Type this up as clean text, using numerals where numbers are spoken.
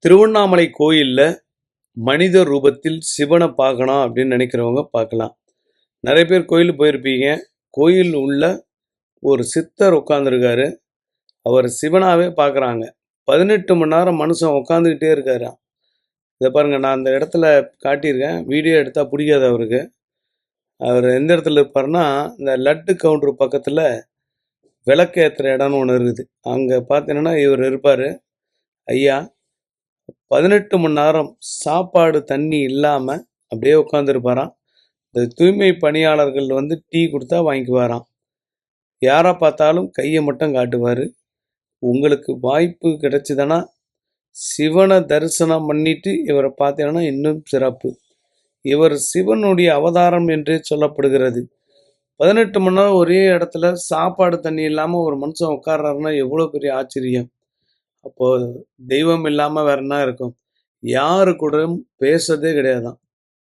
திருவண்ணாமலை கோயில்ல மனித ரூபத்தில் சிவனை பார்க்கணும் அப்படின்னு நினைக்கிறவங்க பார்க்கலாம். நிறைய பேர் கோயிலுக்கு போயிருப்பீங்க. கோயில் உள்ள ஒரு சித்தர் உட்காந்துருக்காரு. அவர் சிவனாவே பார்க்குறாங்க. 18 மணி நேரம் மனுஷன் உட்காந்துக்கிட்டே இருக்காராம். இதை பாருங்க, நான் அந்த இடத்துல காட்டியிருக்கேன். வீடியோ எடுத்தால் பிடிக்காது அவருக்கு. அவர் எந்த இடத்துல இருப்பாருன்னா, இந்த லட்டு கவுண்டர் பக்கத்தில் விளக்கு ஏற்றுற இடம்னு ஒன்று இருக்குது. அங்கே பார்த்தீங்கன்னா இவர் இருப்பார். ஐயா 18 மணி நேரம் சாப்பாடு தண்ணி இல்லாமல் அப்படியே உட்காந்துருப்பாராம். இந்த தூய்மை பணியாளர்கள் டீ கொடுத்தா வாங்கிக்குவாராம். யாரை பார்த்தாலும் கையை மட்டும் காட்டுவார். உங்களுக்கு வாய்ப்பு கிடைச்சிதுன்னா சிவனை தரிசனம் பண்ணிட்டு இவரை பார்த்தீங்கன்னா இன்னும் சிறப்பு. இவர் சிவனுடைய அவதாரம் என்றே சொல்லப்படுகிறது. 18 மணி நேரம் ஒரே இடத்துல சாப்பாடு தண்ணி இல்லாமல் ஒரு மனுஷன் உட்கார்றாருன்னா எவ்வளோ பெரிய ஆச்சரியம். அப்போது தெய்வம் இல்லாமல் வேற என்ன இருக்கும்? யாரு கூடயும் பேசுறதே கிடையாதான்.